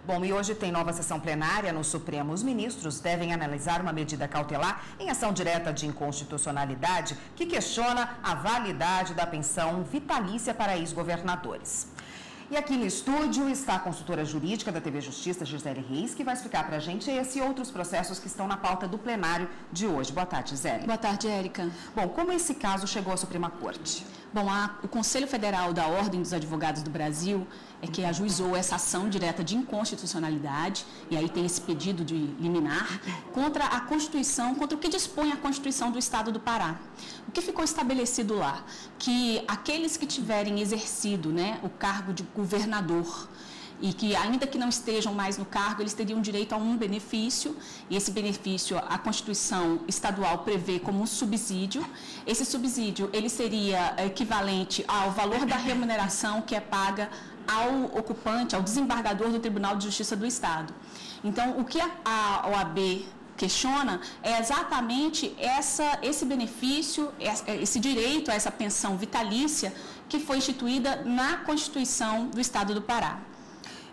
Bom, e hoje tem nova sessão plenária no Supremo. Os ministros devem analisar uma medida cautelar em ação direta de inconstitucionalidade que questiona a validade da pensão vitalícia para ex-governadores. E aqui no estúdio está a consultora jurídica da TV Justiça, Gisele Reis, que vai explicar para a gente esse e outros processos que estão na pauta do plenário de hoje. Boa tarde, Gisele. Boa tarde, Érica. Bom, como esse caso chegou à Suprema Corte? Bom, o Conselho Federal da Ordem dos Advogados do Brasil é que ajuizou essa ação direta de inconstitucionalidade, e aí tem esse pedido de liminar, contra a Constituição, contra o que dispõe a Constituição do Estado do Pará. O que ficou estabelecido lá? Que aqueles que tiverem exercido, o cargo de governador, e que, ainda que não estejam mais no cargo, eles teriam direito a um benefício, e esse benefício a Constituição estadual prevê como um subsídio. Esse subsídio, ele seria equivalente ao valor da remuneração que é paga ao ocupante, ao desembargador do Tribunal de Justiça do Estado. Então, o que a OAB questiona é exatamente esse benefício, esse direito a essa pensão vitalícia que foi instituída na Constituição do Estado do Pará.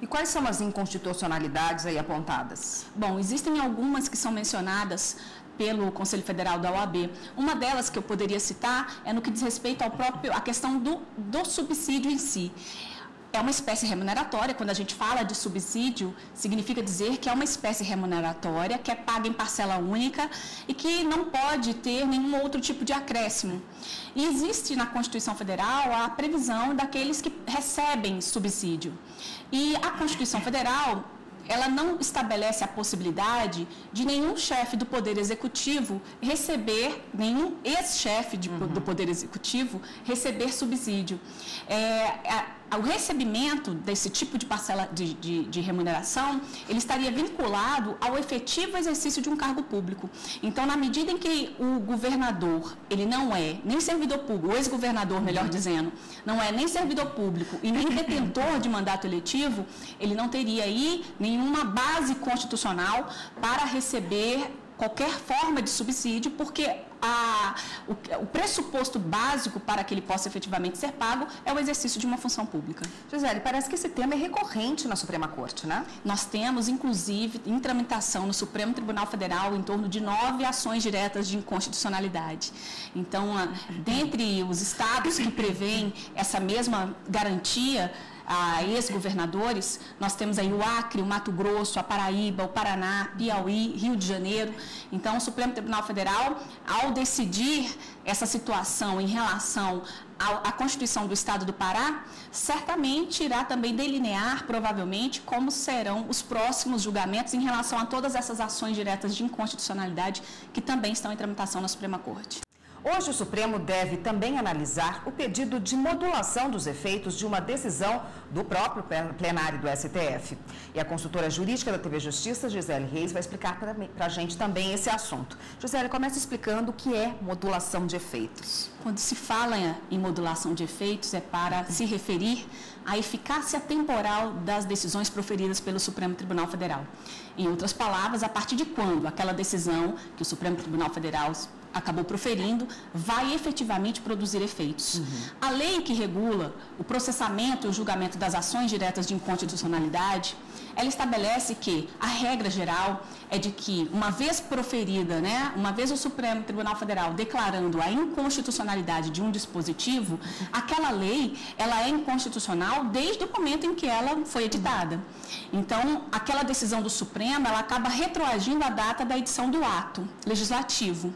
E quais são as inconstitucionalidades aí apontadas? Bom, existem algumas que são mencionadas pelo Conselho Federal da OAB. Uma delas que eu poderia citar é no que diz respeito à questão do subsídio em si. É uma espécie remuneratória. Quando a gente fala de subsídio, significa dizer que é uma espécie remuneratória que é paga em parcela única e que não pode ter nenhum outro tipo de acréscimo. E existe na Constituição Federal a previsão daqueles que recebem subsídio. E a Constituição Federal, ela não estabelece a possibilidade de nenhum chefe do Poder Executivo receber, nenhum ex-chefe do Poder Executivo receber subsídio. O recebimento desse tipo de parcela de remuneração, ele estaria vinculado ao efetivo exercício de um cargo público. Então, na medida em que o governador, ele não é nem servidor público, o ex-governador, melhor dizendo, não é nem servidor público e nem detentor de mandato eletivo, ele não teria aí nenhuma base constitucional para receber qualquer forma de subsídio, porque o pressuposto básico para que ele possa efetivamente ser pago é o exercício de uma função pública. Gisele, parece que esse tema é recorrente na Suprema Corte, né? Nós temos, inclusive, em tramitação no Supremo Tribunal Federal, em torno de 9 ações diretas de inconstitucionalidade. Então, dentre os estados que prevêem essa mesma garantia a ex-governadores, nós temos aí o Acre, o Mato Grosso, a Paraíba, o Paraná, Piauí, Rio de Janeiro. Então, o Supremo Tribunal Federal, ao decidir essa situação em relação à Constituição do Estado do Pará, certamente irá também delinear, provavelmente, como serão os próximos julgamentos em relação a todas essas ações diretas de inconstitucionalidade que também estão em tramitação na Suprema Corte. Hoje o Supremo deve também analisar o pedido de modulação dos efeitos de uma decisão do próprio plenário do STF. E a consultora jurídica da TV Justiça, Gisele Reis, vai explicar para a gente também esse assunto. Gisele, começa explicando o que é modulação de efeitos. Quando se fala em modulação de efeitos, é para se referir à eficácia temporal das decisões proferidas pelo Supremo Tribunal Federal. Em outras palavras, a partir de quando aquela decisão que o Supremo Tribunal Federal acabou proferindo, vai efetivamente produzir efeitos. A lei que regula o processamento e o julgamento das ações diretas de inconstitucionalidade, ela estabelece que a regra geral é de que, uma vez proferida, uma vez o Supremo Tribunal Federal declarando a inconstitucionalidade de um dispositivo, aquela lei, ela é inconstitucional desde o momento em que ela foi editada. Então, aquela decisão do Supremo, ela acaba retroagindo a data da edição do ato legislativo.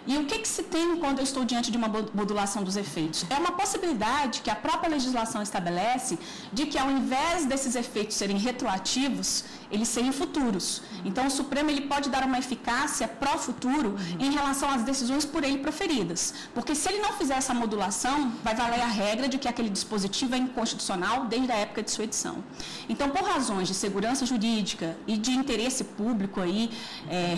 E o que se tem quando eu estou diante de uma modulação dos efeitos? É uma possibilidade que a própria legislação estabelece de que, ao invés desses efeitos serem retroativos, eles serem futuros. Então, o Supremo ele pode dar uma eficácia pró-futuro em relação às decisões por ele proferidas. Porque se ele não fizer essa modulação, vai valer a regra de que aquele dispositivo é inconstitucional desde a época de sua edição. Então, por razões de segurança jurídica e de interesse público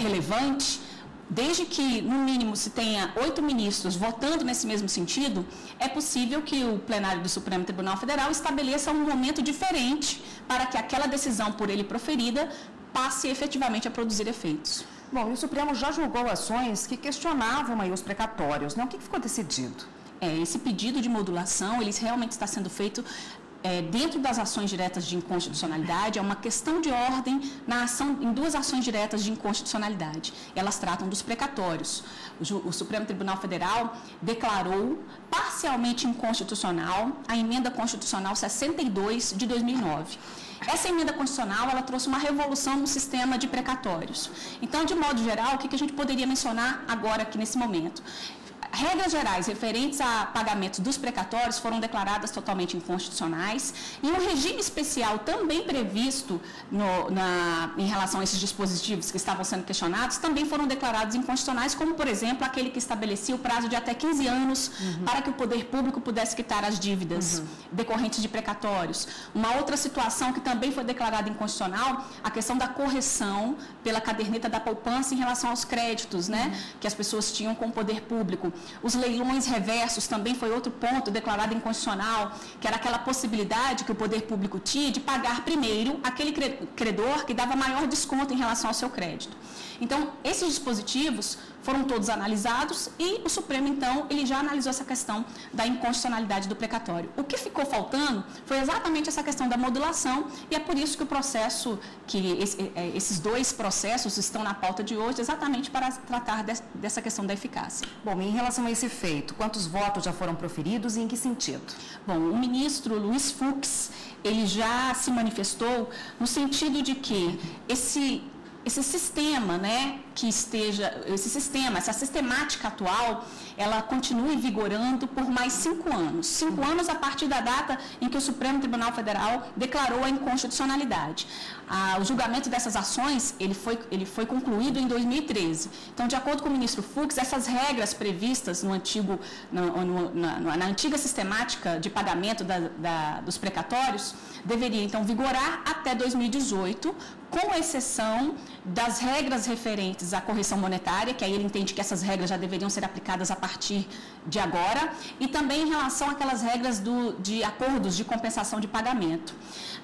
relevante, desde que, no mínimo, se tenha 8 ministros votando nesse mesmo sentido, é possível que o plenário do Supremo Tribunal Federal estabeleça um momento diferente para que aquela decisão por ele proferida passe efetivamente a produzir efeitos. Bom, e o Supremo já julgou ações que questionavam aí os precatórios, né? O que ficou decidido? Esse pedido de modulação, ele realmente está sendo feito dentro das ações diretas de inconstitucionalidade, é uma questão de ordem na ação, em duas ações diretas de inconstitucionalidade. Elas tratam dos precatórios. O Supremo Tribunal Federal declarou parcialmente inconstitucional a emenda constitucional 62 de 2009. Essa emenda constitucional, ela trouxe uma revolução no sistema de precatórios. Então, de modo geral, o que a gente poderia mencionar agora aqui nesse momento? Regras gerais referentes a pagamentos dos precatórios foram declaradas totalmente inconstitucionais e um regime especial também previsto em relação a esses dispositivos que estavam sendo questionados também foram declarados inconstitucionais, como, por exemplo, aquele que estabelecia o prazo de até 15 anos para que o poder público pudesse quitar as dívidas decorrentes de precatórios. Uma outra situação que também foi declarada inconstitucional, a questão da correção pela caderneta da poupança em relação aos créditos, né, que as pessoas tinham com o poder público. Os leilões reversos também foi outro ponto declarado inconstitucional, que era aquela possibilidade que o poder público tinha de pagar primeiro aquele credor que dava maior desconto em relação ao seu crédito. Então, esses dispositivos foram todos analisados e o Supremo, então, ele já analisou essa questão da inconstitucionalidade do precatório. O que ficou faltando foi exatamente essa questão da modulação e é por isso que o processo, esses dois processos estão na pauta de hoje, exatamente para tratar dessa questão da eficácia. Bom, em relação a esse feito, quantos votos já foram proferidos e em que sentido? Bom, o ministro Luiz Fux, ele já se manifestou no sentido de que esse sistema, né, essa sistemática atual, ela continue vigorando por mais 5 anos. 5 anos a partir da data em que o Supremo Tribunal Federal declarou a inconstitucionalidade. O julgamento dessas ações, ele foi concluído em 2013. Então, de acordo com o ministro Fux, essas regras previstas na antiga sistemática de pagamento dos precatórios deveriam, então, vigorar até 2018, com exceção das regras referentes à correção monetária, que aí ele entende que essas regras já deveriam ser aplicadas a partir de agora, e também em relação àquelas regras de acordos de compensação de pagamento.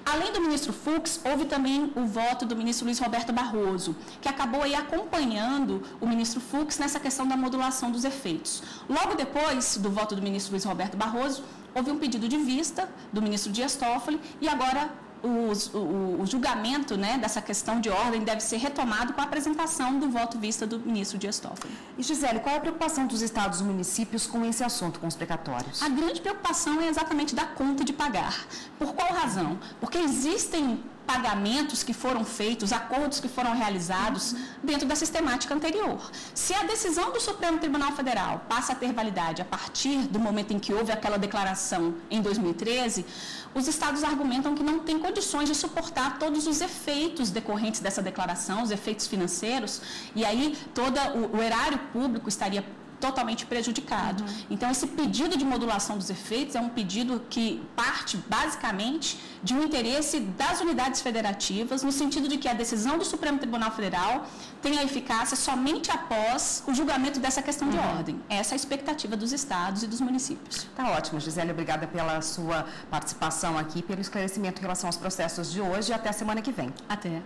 Além do ministro Fux, houve também o voto do ministro Luiz Roberto Barroso, que acabou aí acompanhando o ministro Fux nessa questão da modulação dos efeitos. Logo depois do voto do ministro Luiz Roberto Barroso, houve um pedido de vista do ministro Dias Toffoli e agora o julgamento, né, dessa questão de ordem deve ser retomado com a apresentação do voto vista do ministro Dias Toffoli. E, Gisele, qual é a preocupação dos estados e municípios com esse assunto, com os precatórios? A grande preocupação é exatamente da conta de pagar. Por qual razão? Porque existem pagamentos que foram feitos, acordos que foram realizados dentro da sistemática anterior. Se a decisão do Supremo Tribunal Federal passa a ter validade a partir do momento em que houve aquela declaração em 2013, os estados argumentam que não têm condições de suportar todos os efeitos decorrentes dessa declaração, os efeitos financeiros, e aí todo o erário público estaria totalmente prejudicado. Então, esse pedido de modulação dos efeitos é um pedido que parte, basicamente, de um interesse das unidades federativas, no sentido de que a decisão do Supremo Tribunal Federal tenha eficácia somente após o julgamento dessa questão de ordem. Essa é a expectativa dos estados e dos municípios. Tá ótimo, Gisele, obrigada pela sua participação aqui, pelo esclarecimento em relação aos processos de hoje e até a semana que vem. Até.